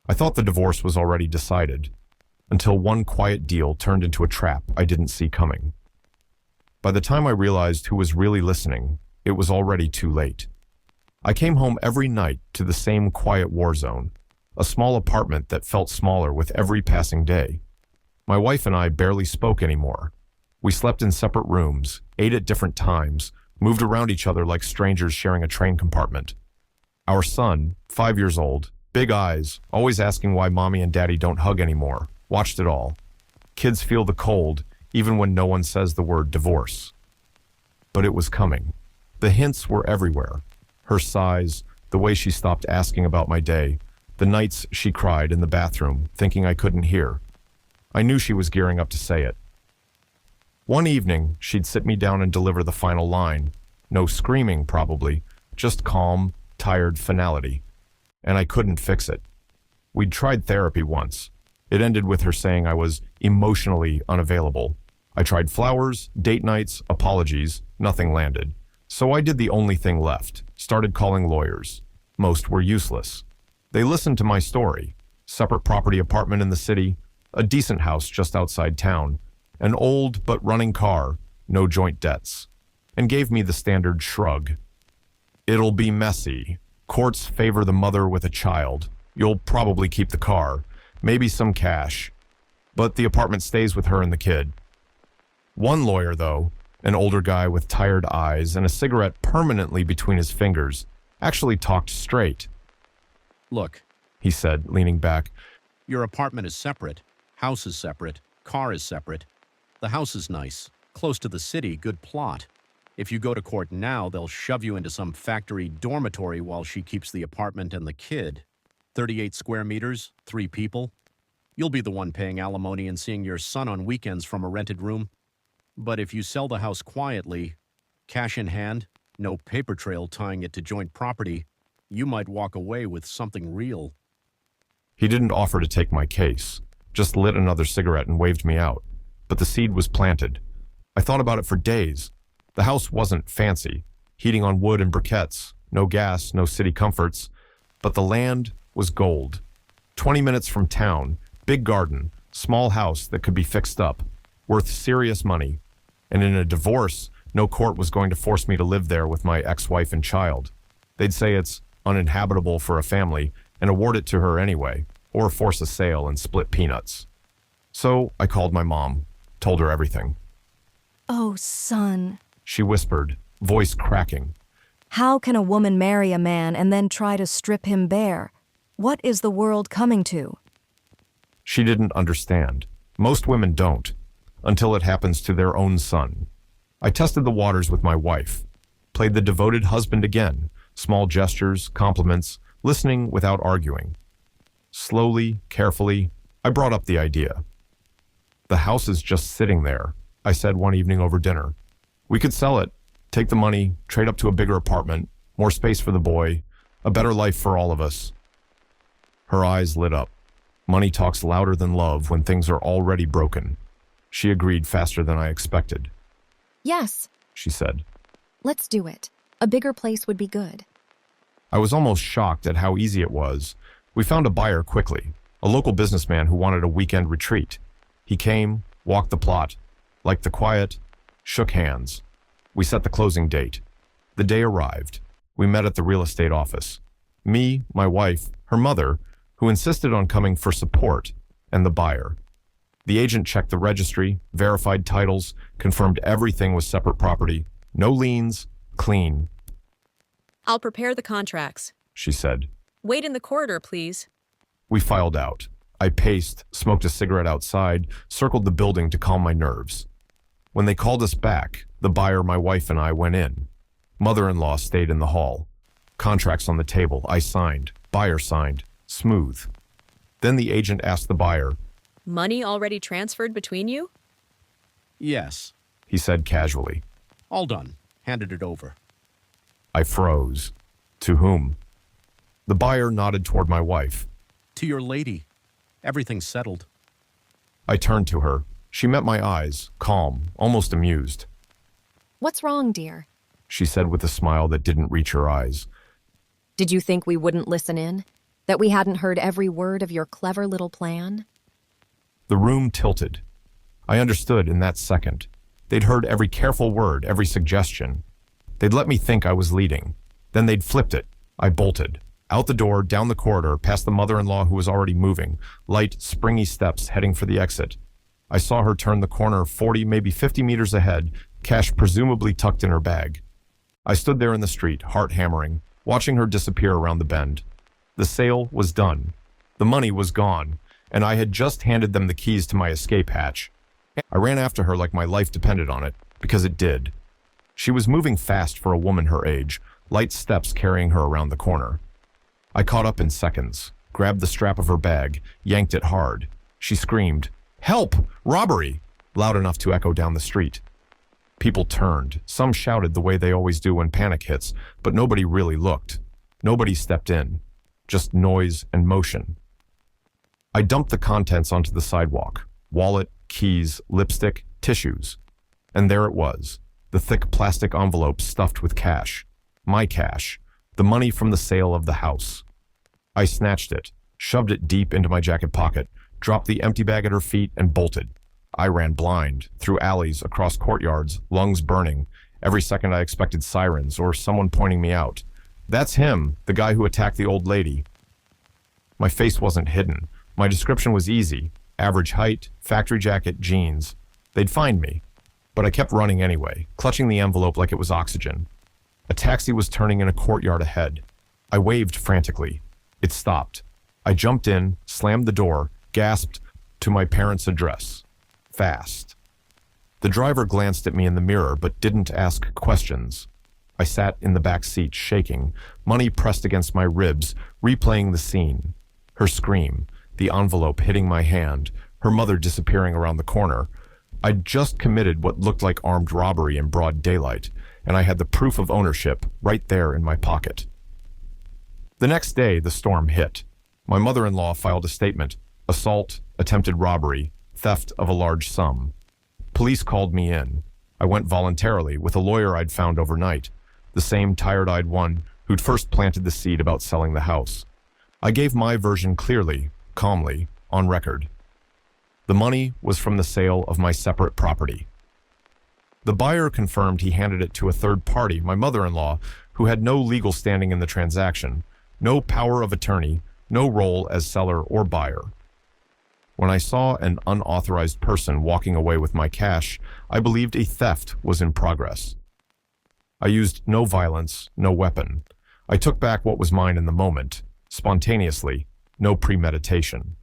I thought the divorce was already decided, until one quiet deal turned into a trap I didn't see coming. By the time I realized who was really listening, it was already too late. I came home every night to the same quiet war zone, a small apartment that felt smaller with every passing day. My wife and I barely spoke anymore. We slept in separate rooms, ate at different times, moved around each other like strangers sharing a train compartment. Our son, 5 years old, big eyes, always asking why mommy and daddy don't hug anymore, watched it all. Kids feel the cold, even when no one says the word divorce. But it was coming. The hints were everywhere. Her sighs, the way she stopped asking about my day, the nights she cried in the bathroom, thinking I couldn't hear. I knew she was gearing up to say it. One evening, she'd sit me down and deliver the final line. No screaming, probably, just calm, tired finality. And I couldn't fix it. We'd tried therapy once. It ended with her saying I was emotionally unavailable. I tried flowers, date nights, apologies, nothing landed. So I did the only thing left, started calling lawyers. Most were useless. They listened to my story. Separate property apartment in the city, a decent house just outside town, an old but running car, no joint debts, and gave me the standard shrug. It'll be messy. Courts favor the mother with a child. You'll probably keep the car, maybe some cash, but the apartment stays with her and the kid. One lawyer, though, an older guy with tired eyes and a cigarette permanently between his fingers, actually talked straight. Look, He said, leaning back. your apartment is separate, house is separate, car is separate. The house is nice, close to the city, good plot. If you go to court now, they'll shove you into some factory dormitory while she keeps the apartment and the kid. 38 square meters, 3 people. You'll be the one paying alimony and seeing your son on weekends from a rented room. But if you sell the house quietly, cash in hand, no paper trail tying it to joint property, you might walk away with something real. He didn't offer to take my case, just lit another cigarette and waved me out. But the seed was planted. I thought about it for days. The house wasn't fancy, heating on wood and briquettes, no gas, no city comforts, but the land was gold. 20 minutes from town, big garden, small house that could be fixed up, worth serious money. And in a divorce, no court was going to force me to live there with my ex-wife and child. They'd say it's uninhabitable for a family and award it to her anyway, or force a sale and split peanuts. So I called my mom, told her everything. Oh, son. She whispered, voice cracking. How can a woman marry a man and then try to strip him bare? What is the world coming to? She didn't understand. Most women don't, until it happens to their own son. I tested the waters with my wife, played the devoted husband again, small gestures, compliments, listening without arguing. Slowly, carefully, I brought up the idea. The house is just sitting there, I said one evening over dinner. We could sell it, take the money, trade up to a bigger apartment, more space for the boy, a better life for all of us. Her eyes lit up. Money talks louder than love when things are already broken. She agreed faster than I expected. Yes, She said. let's do it. A bigger place would be good. I was almost shocked at how easy it was. We found a buyer quickly, a local businessman who wanted a weekend retreat. He came, walked the plot, liked the quiet, shook hands. We set the closing date. The day arrived. We met at the real estate office. Me, my wife, her mother, who insisted on coming for support, and the buyer. The agent checked the registry, verified titles, confirmed everything was separate property. No liens, clean, I'll prepare the contracts. she said. Wait in the corridor, please. We filed out. I paced, smoked a cigarette outside, circled the building to calm my nerves. When they called us back, the buyer, my wife, and I went in. Mother-in-law stayed in the hall. Contracts on the table. I signed. Buyer signed. Smooth. Then the agent asked the buyer, Money already transferred between you? Yes, he said casually. all done. Handed it over. I froze. To whom? The buyer nodded toward my wife. To your lady. Everything's settled. I turned to her. She met my eyes, calm, almost amused. What's wrong, dear? She said with a smile that didn't reach her eyes. Did you think we wouldn't listen in? That we hadn't heard every word of your clever little plan? The room tilted. I understood in that second. They'd heard every careful word, every suggestion. They'd let me think I was leading. Then they'd flipped it. I bolted. Out the door, down the corridor, past the mother-in-law who was already moving, light, springy steps heading for the exit. I saw her turn the corner 40, maybe 50 meters ahead, cash presumably tucked in her bag. I stood there in the street, heart hammering, watching her disappear around the bend. The sale was done. The money was gone, and I had just handed them the keys to my escape hatch. I ran after her like my life depended on it, because it did. She was moving fast for a woman her age, light steps carrying her around the corner. I caught up in seconds, grabbed the strap of her bag, yanked it hard. She screamed, "Help! Robbery!" loud enough to echo down the street. People turned. Some shouted the way they always do when panic hits, but nobody really looked. Nobody stepped in. Just noise and motion. I dumped the contents onto the sidewalk. Wallet, keys, lipstick, tissues. And there it was, the thick plastic envelope stuffed with cash. My cash. The money from the sale of the house. I snatched it, shoved it deep into my jacket pocket, dropped the empty bag at her feet, and bolted. I ran blind, through alleys, across courtyards, lungs burning. Every second I expected sirens or someone pointing me out. "That's him, the guy who attacked the old lady." My face wasn't hidden. My description was easy. Average height, factory jacket, jeans. They'd find me. But I kept running anyway, clutching the envelope like it was oxygen. A taxi was turning in a courtyard ahead. I waved frantically. It stopped. I jumped in, slammed the door, gasped, "To my parents' address." Fast. The driver glanced at me in the mirror but didn't ask questions. I sat in the back seat, shaking, money pressed against my ribs, replaying the scene. Her scream, the envelope hitting my hand, her mother disappearing around the corner. I'd just committed what looked like armed robbery in broad daylight, and I had the proof of ownership right there in my pocket. The next day, the storm hit. My mother-in-law filed a statement: assault, attempted robbery, theft of a large sum. Police called me in. I went voluntarily with a lawyer I'd found overnight, the same tired-eyed one who'd first planted the seed about selling the house. I gave my version clearly, calmly, on record. The money was from the sale of my separate property. The buyer confirmed he handed it to a third party, my mother-in-law, who had no legal standing in the transaction, no power of attorney, no role as seller or buyer. When I saw an unauthorized person walking away with my cash, I believed a theft was in progress. I used no violence, no weapon. I took back what was mine in the moment, spontaneously, no premeditation.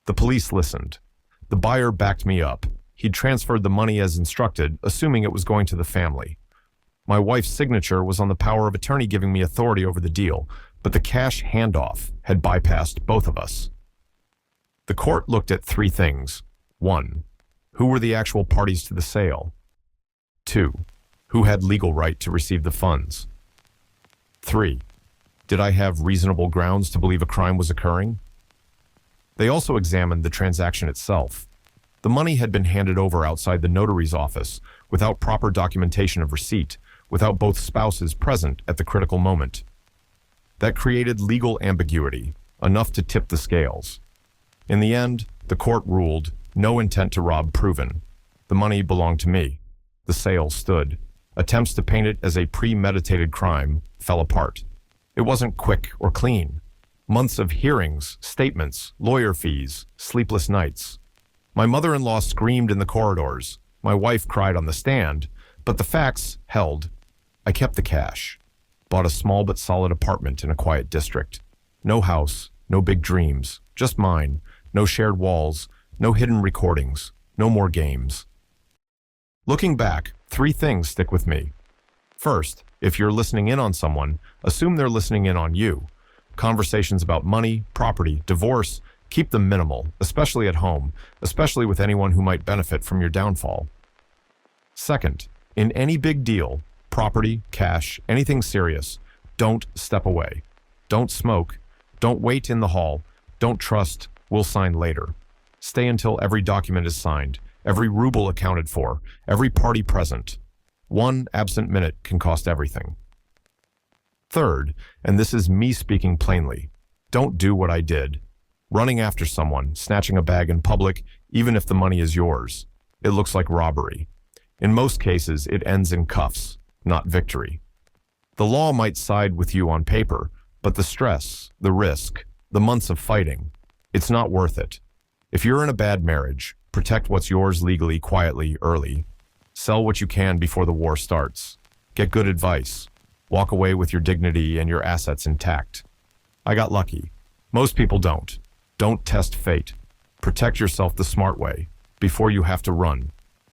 The police listened. The buyer backed me up. He'd transferred the money as instructed, assuming it was going to the family. My wife's signature was on the power of attorney giving me authority over the deal, but the cash handoff had bypassed both of us. The court looked at three things. 1. Who were the actual parties to the sale? 2. Who had legal right to receive the funds? 3. Did I have reasonable grounds to believe a crime was occurring? They also examined the transaction itself. The money had been handed over outside the notary's office, without proper documentation of receipt, without both spouses present at the critical moment. That created legal ambiguity, enough to tip the scales. In the end, the court ruled, no intent to rob proven. The money belonged to me. The sale stood. Attempts to paint it as a premeditated crime fell apart. It wasn't quick or clean. Months of hearings, statements, lawyer fees, sleepless nights. My mother-in-law screamed in the corridors. My wife cried on the stand, but the facts held. I kept the cash. Bought a small but solid apartment in a quiet district. No house, no big dreams, just mine. No shared walls, no hidden recordings, no more games. Looking back, three things stick with me. First, if you're listening in on someone, assume they're listening in on you. Conversations about money, property, divorce, keep them minimal, especially at home, especially with anyone who might benefit from your downfall. Second, in any big deal, property, cash, anything serious, don't step away. Don't smoke. Don't wait in the hall. Don't trust. We'll sign later. Stay until every document is signed, every ruble accounted for, every party present. One absent minute can cost everything. Third, and this is me speaking plainly, Don't do what I did. Running after someone, snatching a bag in public, even if the money is yours. It looks like robbery. In most cases, it ends in cuffs, not victory. The law might side with you on paper, but the stress, the risk, the months of fighting, it's not worth it. If you're in a bad marriage, protect what's yours legally, quietly, early. Sell what you can before the war starts. Get good advice. Walk away with your dignity and your assets intact. I got lucky. Most people don't. Don't test fate. Protect yourself the smart way, before you have to run.